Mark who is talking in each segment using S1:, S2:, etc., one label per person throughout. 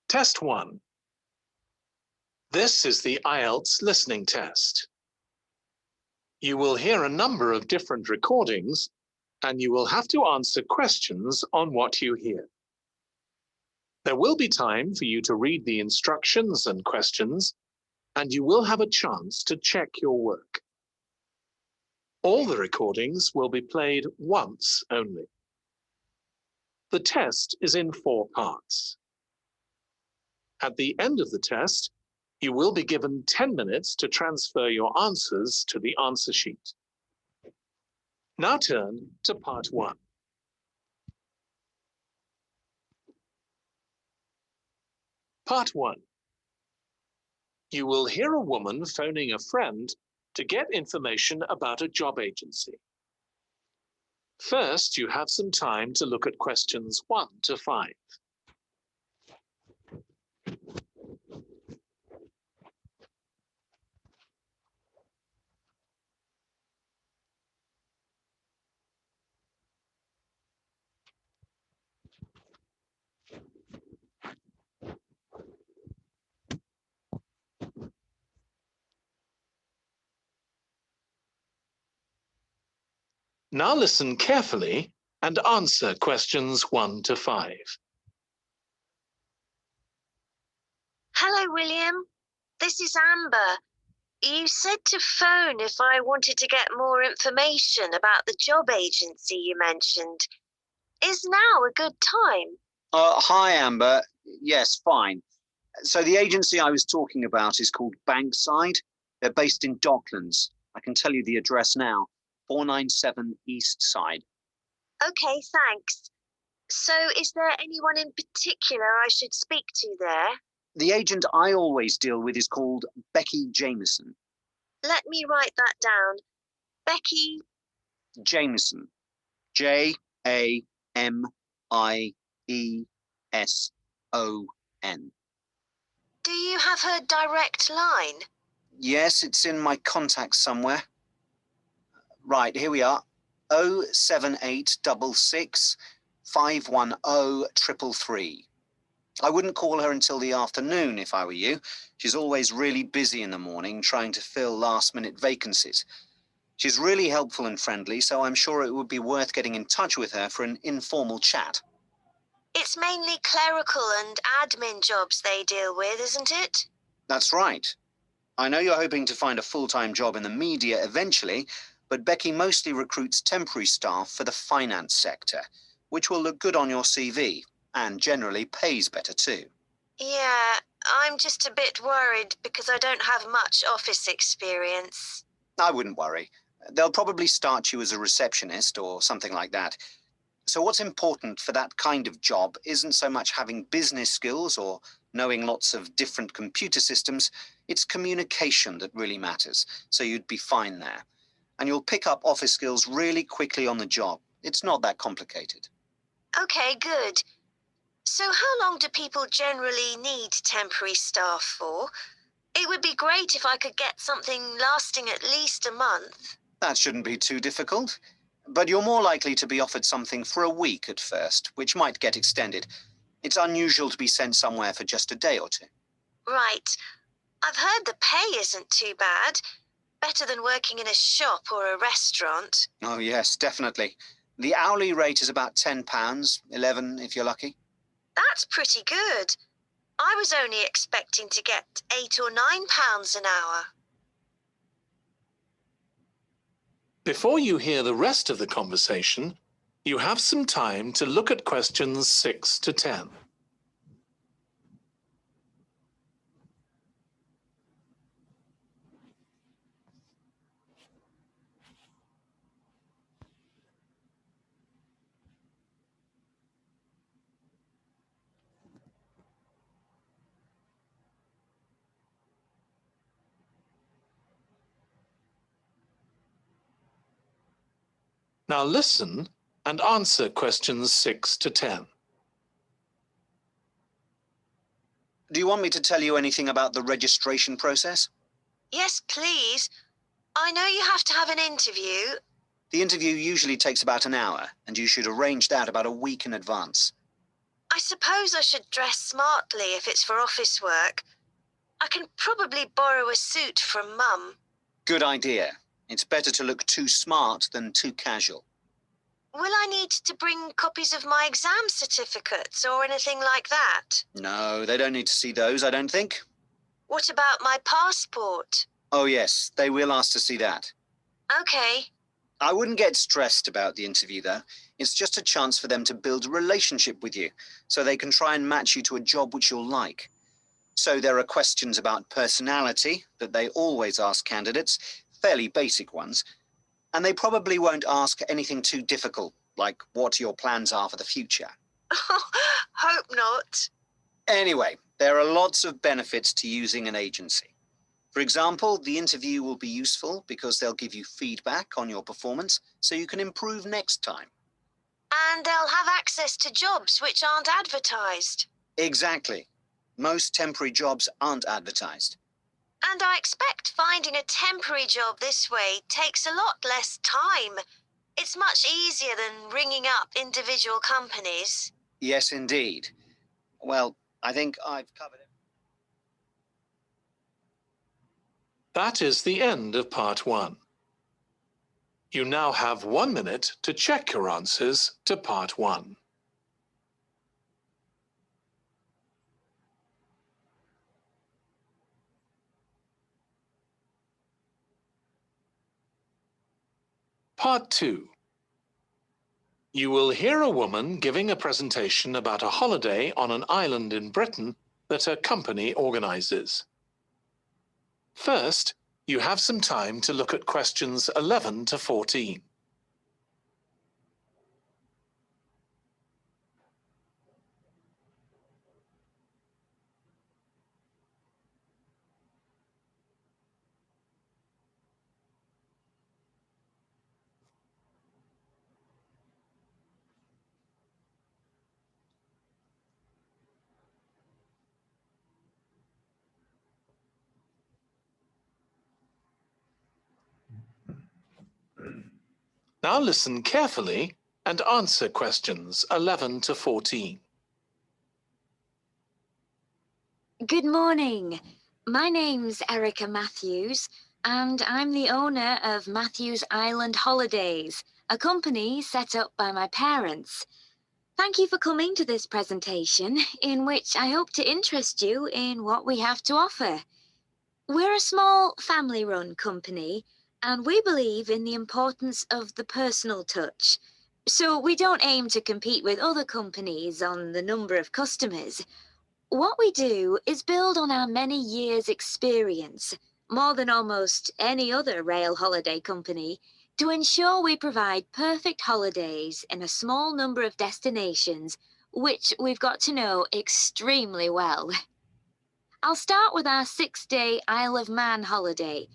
S1: Test 1. This is the IELTS listening test. You will hear a number of different recordings, and you will have to answer questions on what you hear. There will be time for you to read the instructions and questions, and you will have a chance to check your work. All the recordings will be played once only. The test is in 4 parts. At the end of the test, you will be given 10 minutes to transfer your answers to the answer sheet. Now turn to part 1. Part 1. You will hear a woman phoning a friend to get information about a job agency. First, you have some time to look at questions 1 to 5. Now listen carefully and answer questions 1 to 5.
S2: Hello, William. This is Amber. You said to phone if I wanted to get more information about the job agency you mentioned. Is now a good time?
S3: Hi, Amber. Yes, fine. So the agency I was talking about is called Bankside. They're based in Docklands. I can tell you the address now. 497 East Side.
S2: Okay, thanks. So is there anyone in particular I should speak to there?
S3: The agent I always deal with is called Becky Jameson.
S2: Let me write that down. Becky
S3: Jameson. Jameson.
S2: Do you have her direct line?
S3: Yes, it's in my contacts somewhere. Right, here we are. 07866 510 333. I wouldn't call her until the afternoon if I were you. She's always really busy in the morning trying to fill last-minute vacancies. She's really helpful and friendly, so I'm sure it would be worth getting in touch with her for an informal chat.
S2: It's mainly clerical and admin jobs they deal with, isn't it?
S3: That's right. I know you're hoping to find a full-time job in the media eventually, but Becky mostly recruits temporary staff for the finance sector, which will look good on your CV and generally pays better too.
S2: Yeah, I'm just a bit worried because I don't have much office experience.
S3: I wouldn't worry. They'll probably start you as a receptionist or something like that. So what's important for that kind of job isn't so much having business skills or knowing lots of different computer systems. It's communication that really matters, so you'd be fine there. And you'll pick up office skills really quickly on the job. It's not that complicated.
S2: Okay, good. So how long do people generally need temporary staff for? It would be great if I could get something lasting at least a month.
S3: That shouldn't be too difficult. But you're more likely to be offered something for a week at first, which might get extended. It's unusual to be sent somewhere for just a day or 2.
S2: Right. I've heard the pay isn't too bad. Better than working in a shop or a restaurant.
S3: Oh, yes, definitely. The hourly rate is about £10, 11 if you're lucky.
S2: That's pretty good. I was only expecting to get £8 or £9 an hour.
S1: Before you hear the rest of the conversation, you have some time to look at questions 6 to 10. Now listen and answer questions 6 to 10.
S3: Do you want me to tell you anything about the registration process?
S2: Yes, please. I know you have to have an interview.
S3: The interview usually takes about an hour, and you should arrange that about a week in advance.
S2: I I suppose I should dress smartly if it's for office work. I can probably borrow a suit from Mum.
S3: Good idea. It's better to look too smart than too casual.
S2: Will I need to bring copies of my exam certificates or anything like that?
S3: No, they don't need to see those, I don't think.
S2: What about my passport?
S3: Oh yes, they will ask to see that.
S2: Okay.
S3: I wouldn't get stressed about the interview, though. It's just a chance for them to build a relationship with you, so they can try and match you to a job which you'll like. So there are questions about personality that they always ask candidates, fairly basic ones, and they probably won't ask anything too difficult, like what your plans are for the future.
S2: Hope not.
S3: Anyway, there are lots of benefits to using an agency. For example, the interview will be useful because they'll give you feedback on your performance so you can improve next time.
S2: And they'll have access to jobs which aren't advertised.
S3: Exactly. Most temporary jobs aren't advertised.
S2: And I expect finding a temporary job this way takes a lot less time. It's much easier than ringing up individual companies.
S3: Yes, indeed. Well, I think I've covered it.
S1: That is the end of part 1. You now have 1 minute to check your answers to part 1. Part 2. You will hear a woman giving a presentation about a holiday on an island in Britain that her company organizes. First, you have some time to look at questions 11 to 14. Now listen carefully and answer questions 11 to 14.
S4: Good morning. My name's Erica Matthews, and I'm the owner of Matthews Island Holidays, a company set up by my parents. Thank you for coming to this presentation, in which I hope to interest you in what we have to offer. We're a small family-run company, and we believe in the importance of the personal touch. So we don't aim to compete with other companies on the number of customers. What we do is build on our many years' experience, more than almost any other rail holiday company, to ensure we provide perfect holidays in a small number of destinations, which we've got to know extremely well. I'll start with our 6-day Isle of Man holiday.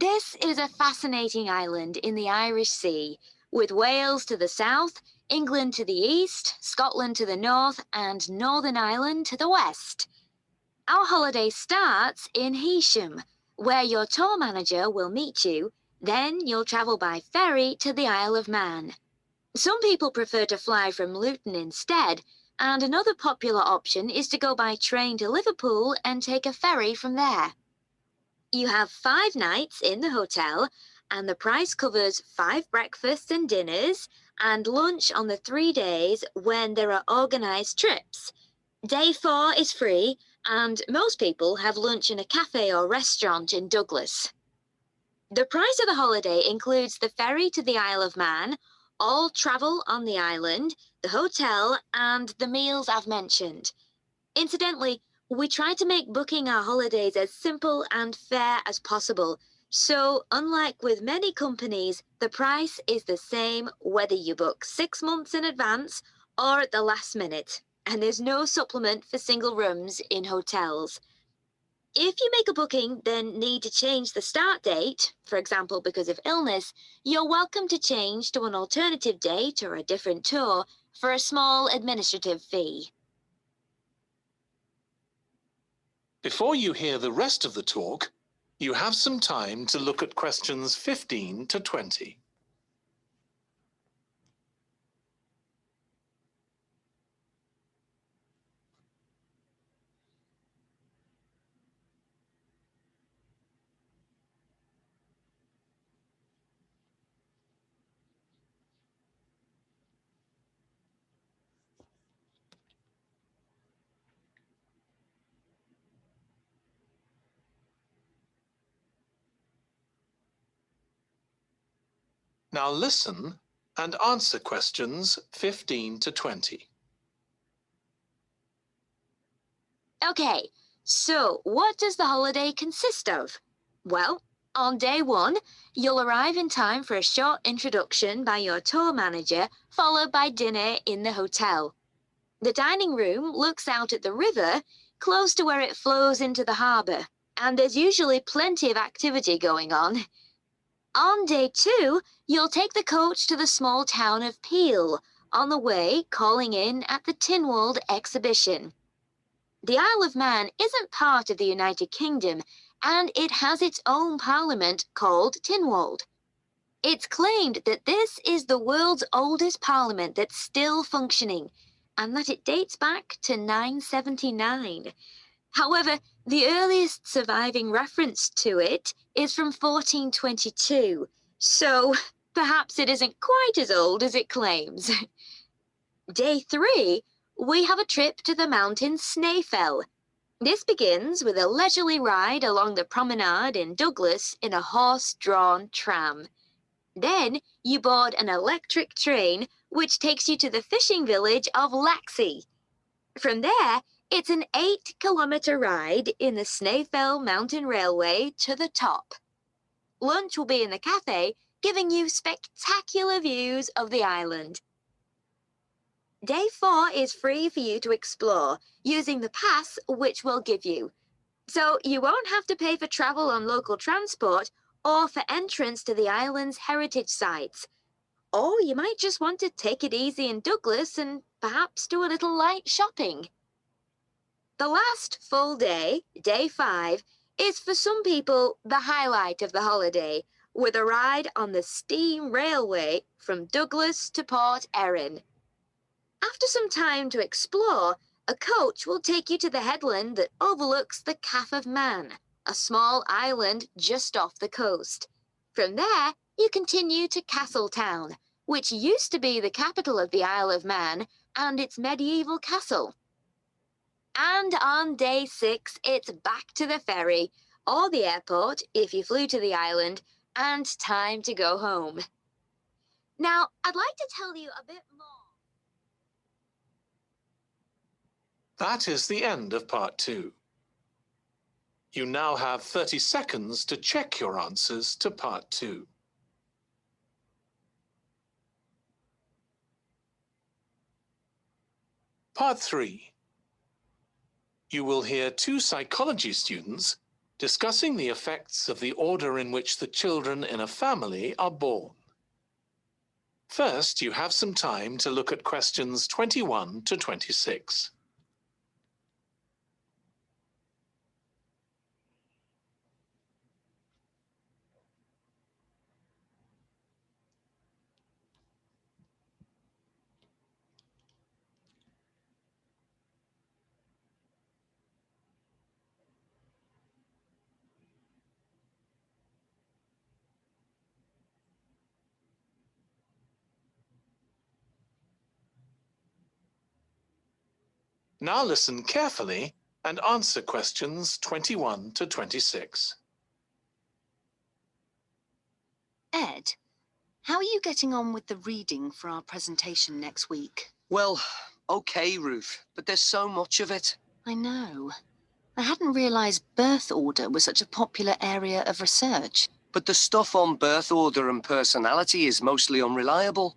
S4: This is a fascinating island in the Irish Sea, with Wales to the south, England to the east, Scotland to the north, and Northern Ireland to the west. Our holiday starts in Heysham, where your tour manager will meet you. Then you'll travel by ferry to the Isle of Man. Some people prefer to fly from Luton instead, and another popular option is to go by train to Liverpool and take a ferry from there. You have 5 nights in the hotel, and the price covers 5 breakfasts and dinners, and lunch on the 3 days when there are organised trips. Day 4 is free, and most people have lunch in a cafe or restaurant in Douglas. The price of the holiday includes the ferry to the Isle of Man, all travel on the island, the hotel, and the meals I've mentioned. Incidentally, we try to make booking our holidays as simple and fair as possible. So, unlike with many companies, the price is the same whether you book 6 months in advance or at the last minute, and there's no supplement for single rooms in hotels. If you make a booking, then need to change the start date, for example because of illness, you're welcome to change to an alternative date or a different tour for a small administrative fee.
S1: Before you hear the rest of the talk, you have some time to look at questions 15 to 20. Now listen and answer questions 15 to 20.
S4: Okay, so what does the holiday consist of? Well, on day 1, you'll arrive in time for a short introduction by your tour manager, followed by dinner in the hotel. The dining room looks out at the river, close to where it flows into the harbour, and there's usually plenty of activity going on. On day 2, you'll take the coach to the small town of Peel, on the way calling in at the Tynwald exhibition. The Isle of Man isn't part of the United Kingdom, and it has its own parliament called Tynwald. It's claimed that this is the world's oldest parliament that's still functioning, and that it dates back to 979. However, the earliest surviving reference to it is from 1422, so perhaps it isn't quite as old as it claims. Day 3, we have a trip to the mountain Snaefell. This begins with a leisurely ride along the promenade in Douglas in a horse-drawn tram. Then you board an electric train which takes you to the fishing village of Laxey. From there, it's an 8-kilometre ride in the Snaefell Mountain Railway to the top. Lunch will be in the cafe, giving you spectacular views of the island. Day 4 is free for you to explore, using the pass which we'll give you. So you won't have to pay for travel on local transport or for entrance to the island's heritage sites. Or you might just want to take it easy in Douglas and perhaps do a little light shopping. The last full day, day 5, is for some people the highlight of the holiday, with a ride on the steam railway from Douglas to Port Erin. After some time to explore, a coach will take you to the headland that overlooks the Calf of Man, a small island just off the coast. From there, you continue to Castletown, which used to be the capital of the Isle of Man and its medieval castle. And on day 6, it's back to the ferry, or the airport if you flew to the island, and time to go home. Now, I'd like to tell you a bit more.
S1: That is the end of part 2. You now have 30 seconds to check your answers to part 2. Part 3. You will hear 2 psychology students discussing the effects of the order in which the children in a family are born. First, you have some time to look at questions 21 to 26. Now listen carefully and answer questions 21 to 26.
S5: Ed, how are you getting on with the reading for our presentation next week?
S6: Well, okay, Ruth, but there's so much of it.
S5: I know. I hadn't realised birth order was such a popular area of research.
S6: But the stuff on birth order and personality is mostly unreliable.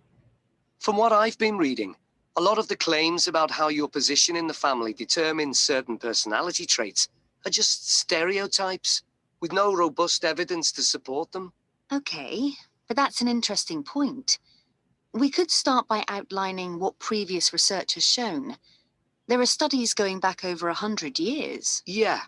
S6: From what I've been reading, a lot of the claims about how your position in the family determines certain personality traits are just stereotypes, with no robust evidence to support them.
S5: Okay, but that's an interesting point. We could start by outlining what previous research has shown. There are studies going back over 100 years.
S6: Yeah,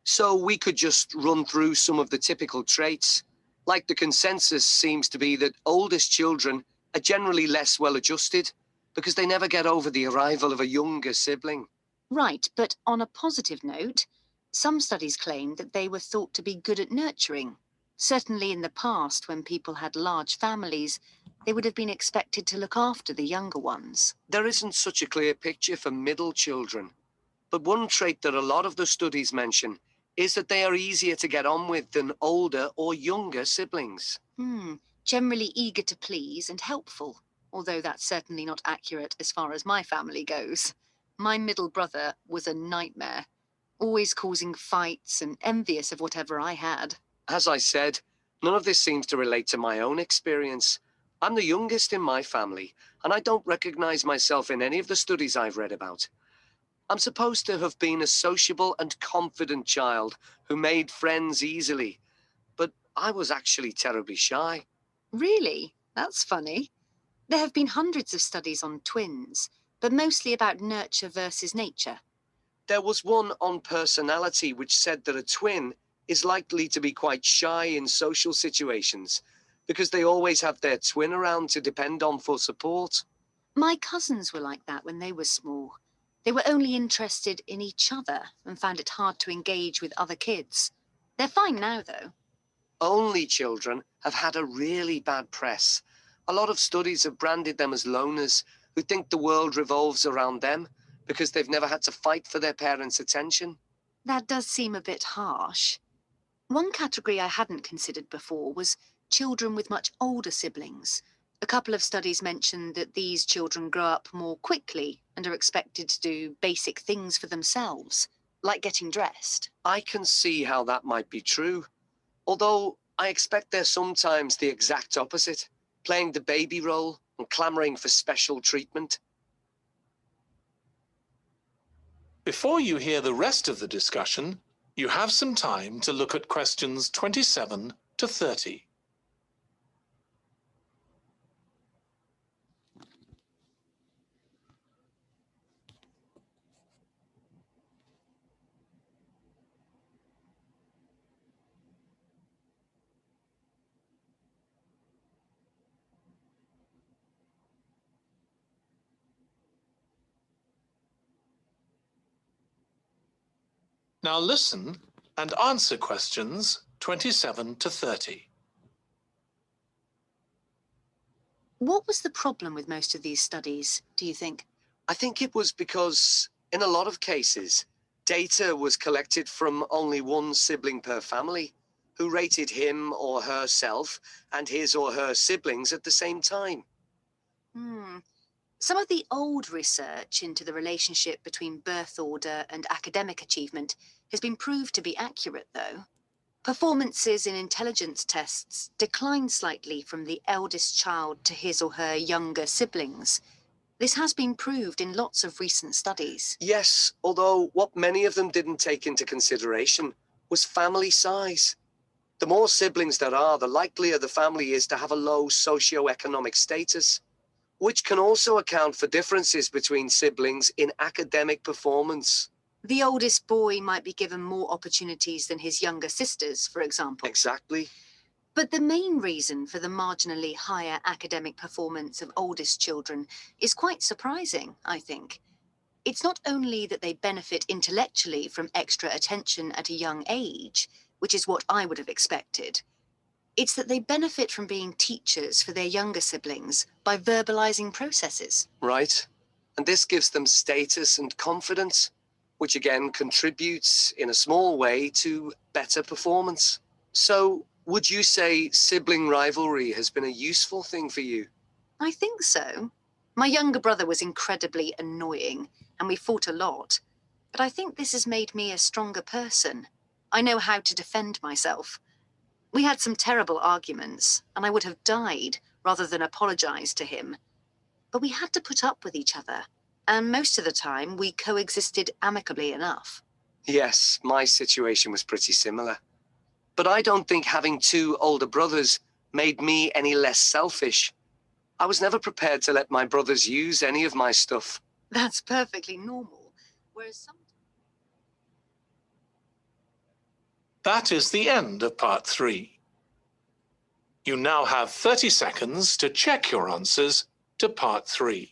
S6: so we could just run through some of the typical traits. Like the consensus seems to be that oldest children are generally less well-adjusted because they never get over the arrival of a younger sibling.
S5: Right, but on a positive note, some studies claim that they were thought to be good at nurturing. Certainly in the past, when people had large families, they would have been expected to look after the younger ones.
S6: There isn't such a clear picture for middle children. But one trait that a lot of the studies mention is that they are easier to get on with than older or younger siblings.
S5: generally eager to please and helpful, although that's certainly not accurate as far as my family goes. My middle brother was a nightmare, always causing fights and envious of whatever I had.
S6: As I said, none of this seems to relate to my own experience. I'm the youngest in my family, and I don't recognize myself in any of the studies I've read about. I'm supposed to have been a sociable and confident child who made friends easily, but I was actually terribly shy.
S5: Really? That's funny. There have been hundreds of studies on twins, but mostly about nurture versus nature.
S6: There was one on personality which said that a twin is likely to be quite shy in social situations because they always have their twin around to depend on for support.
S5: My cousins were like that when they were small. They were only interested in each other and found it hard to engage with other kids. They're fine now, though.
S6: Only children have had a really bad press. A lot of studies have branded them as loners who think the world revolves around them because they've never had to fight for their parents' attention.
S5: That does seem a bit harsh. One category I hadn't considered before was children with much older siblings. A couple of studies mentioned that these children grow up more quickly and are expected to do basic things for themselves, like getting dressed.
S6: I can see how that might be true, although I expect they're sometimes the exact opposite, playing the baby role and clamoring for special treatment.
S1: Before you hear the rest of the discussion, you have some time to look at questions 27 to 30. Now listen and answer questions 27 to 30.
S5: What was the problem with most of these studies, do you think?
S6: I think it was because, in a lot of cases, data was collected from only one sibling per family, who rated him or herself and his or her siblings at the same time.
S5: Some of the old research into the relationship between birth order and academic achievement has been proved to be accurate, though. Performances in intelligence tests declined slightly from the eldest child to his or her younger siblings. This has been proved in lots of recent studies.
S6: Yes, although what many of them didn't take into consideration was family size. The more siblings there are, the likelier the family is to have a low socio-economic status, which can also account for differences between siblings in academic performance.
S5: The oldest boy might be given more opportunities than his younger sisters, for example.
S6: Exactly.
S5: But the main reason for the marginally higher academic performance of oldest children is quite surprising, I think. It's not only that they benefit intellectually from extra attention at a young age, which is what I would have expected. It's that they benefit from being teachers for their younger siblings by verbalizing processes.
S6: Right. And this gives them status and confidence, which again contributes in a small way to better performance. So, would you say sibling rivalry has been a useful thing for you?
S5: I think so. My younger brother was incredibly annoying, and we fought a lot. But I think this has made me a stronger person. I know how to defend myself. We had some terrible arguments, and I would have died rather than apologize to him. But we had to put up with each other, and most of the time we coexisted amicably enough.
S6: Yes, my situation was pretty similar. But I don't think having two older brothers made me any less selfish. I was never prepared to let my brothers use any of my stuff.
S5: That's perfectly normal. Whereas some...
S1: That is the end of part 3. You now have 30 seconds to check your answers to part 3.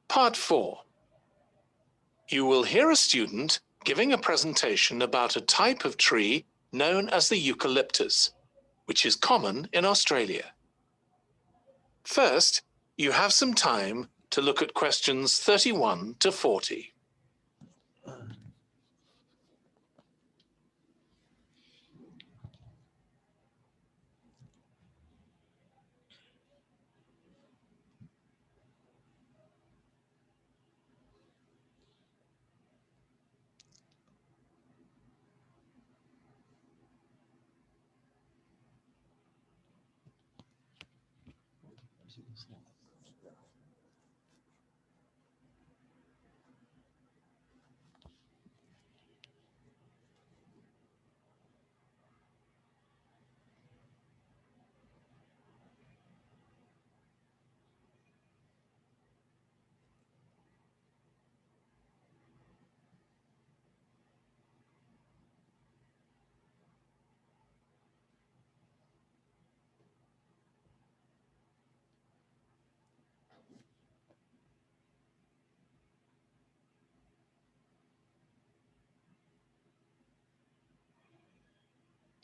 S1: Part 4. You will hear a student giving a presentation about a type of tree known as the eucalyptus, which is common in Australia. First, you have some time to look at questions 31 to 40.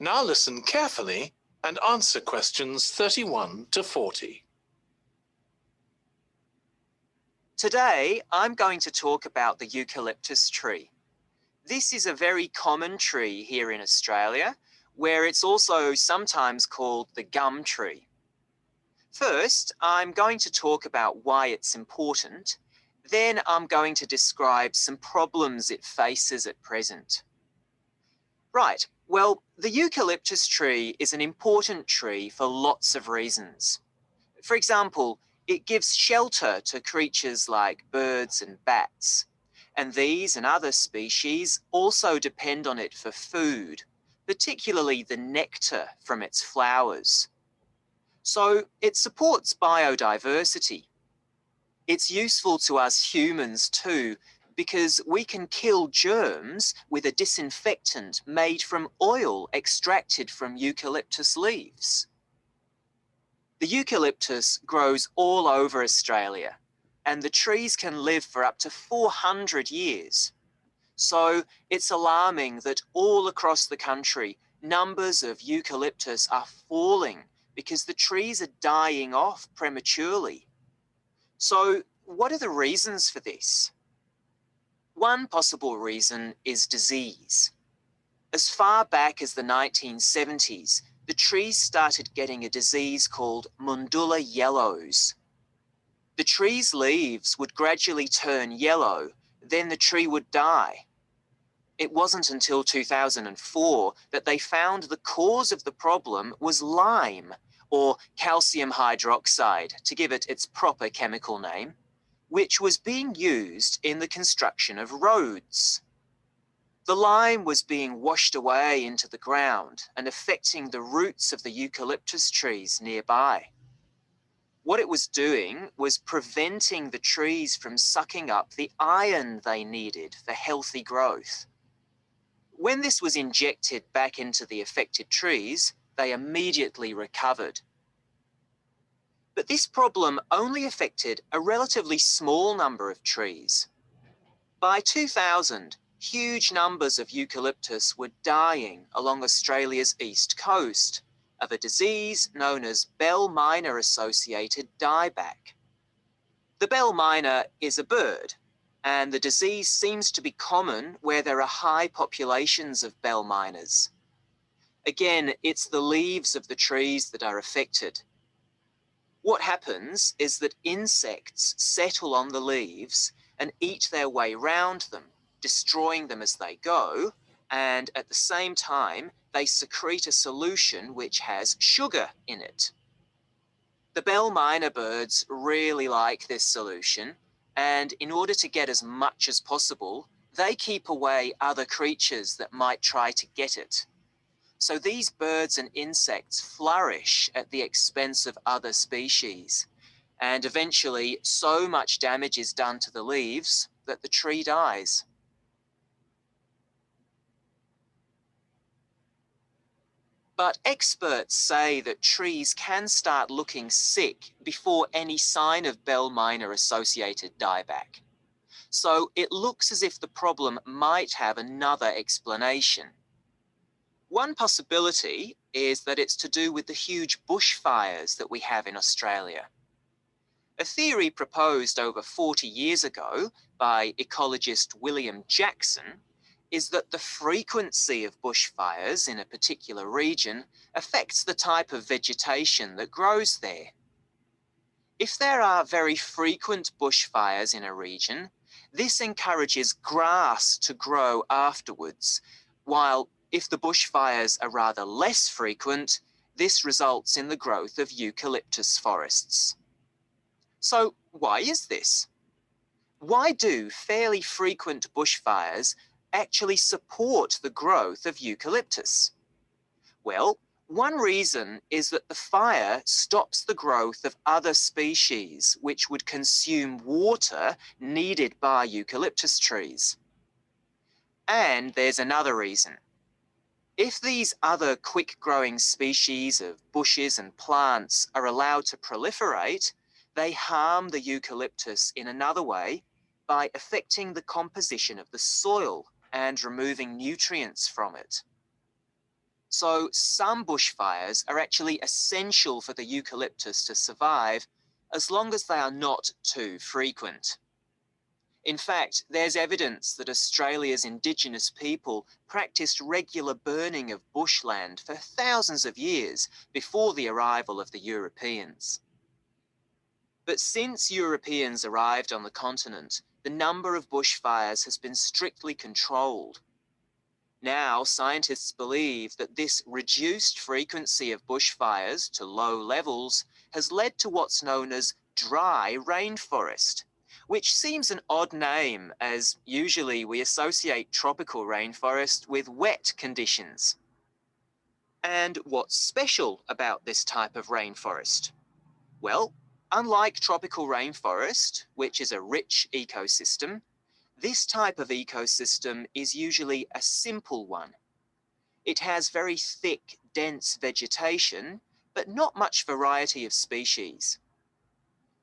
S1: Now listen carefully and answer questions 31 to 40.
S7: Today, I'm going to talk about the eucalyptus tree. This is a very common tree here in Australia, where it's also sometimes called the gum tree. First, I'm going to talk about why it's important. Then I'm going to describe some problems it faces at present. Right, well, the eucalyptus tree is an important tree for lots of reasons. For example, it gives shelter to creatures like birds and bats, and these and other species also depend on it for food, particularly the nectar from its flowers. So it supports biodiversity. It's useful to us humans too, because we can kill germs with a disinfectant made from oil extracted from eucalyptus leaves. The eucalyptus grows all over Australia, and the trees can live for up to 400 years. So it's alarming that all across the country, numbers of eucalyptus are falling because the trees are dying off prematurely. So what are the reasons for this? One possible reason is disease. As far back as the 1970s, the trees started getting a disease called Mundula yellows. The tree's leaves would gradually turn yellow, then the tree would die. It wasn't until 2004 that they found the cause of the problem was lime, or calcium hydroxide, to give it its proper chemical name, which was being used in the construction of roads. The lime was being washed away into the ground and affecting the roots of the eucalyptus trees nearby. What it was doing was preventing the trees from sucking up the iron they needed for healthy growth. When this was injected back into the affected trees, they immediately recovered. But this problem only affected a relatively small number of trees. By 2000, huge numbers of eucalyptus were dying along Australia's east coast of a disease known as bell miner-associated dieback. The bell miner is a bird, and the disease seems to be common where there are high populations of bell miners. Again, it's the leaves of the trees that are affected. What happens is that insects settle on the leaves and eat their way round them, destroying them as they go, and at the same time, they secrete a solution which has sugar in it. The bell miner birds really like this solution, and in order to get as much as possible, they keep away other creatures that might try to get it. So these birds and insects flourish at the expense of other species, and eventually so much damage is done to the leaves that the tree dies. But experts say that trees can start looking sick before any sign of bell miner-associated dieback. So it looks as if the problem might have another explanation. One possibility is that it's to do with the huge bushfires that we have in Australia. A theory proposed over 40 years ago by ecologist William Jackson is that the frequency of bushfires in a particular region affects the type of vegetation that grows there. If there are very frequent bushfires in a region, this encourages grass to grow afterwards, while if the bushfires are rather less frequent, this results in the growth of eucalyptus forests. So why is this? Why do fairly frequent bushfires actually support the growth of eucalyptus? Well, one reason is that the fire stops the growth of other species which would consume water needed by eucalyptus trees. And there's another reason. If these other quick-growing species of bushes and plants are allowed to proliferate, they harm the eucalyptus in another way by affecting the composition of the soil and removing nutrients from it. So some bushfires are actually essential for the eucalyptus to survive as long as they are not too frequent. In fact, there's evidence that Australia's Indigenous people practiced regular burning of bushland for thousands of years before the arrival of the Europeans. But since Europeans arrived on the continent, the number of bushfires has been strictly controlled. Now, scientists believe that this reduced frequency of bushfires to low levels has led to what's known as dry rainforest, which seems an odd name as usually we associate tropical rainforest with wet conditions. And what's special about this type of rainforest? Well, unlike tropical rainforest, which is a rich ecosystem, this type of ecosystem is usually a simple one. It has very thick, dense vegetation, but not much variety of species.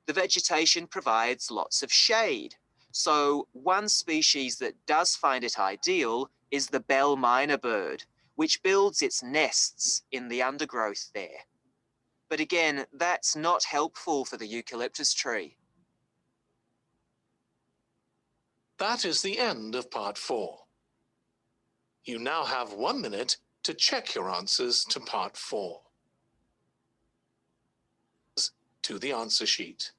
S7: The vegetation provides lots of shade, so one species that does find it ideal is the bell miner bird, which builds its nests in the undergrowth there. But again, that's not helpful for the eucalyptus tree.
S1: That is the end of part 4. You now have 1 minute to check your answers to part 4. To the answer sheet.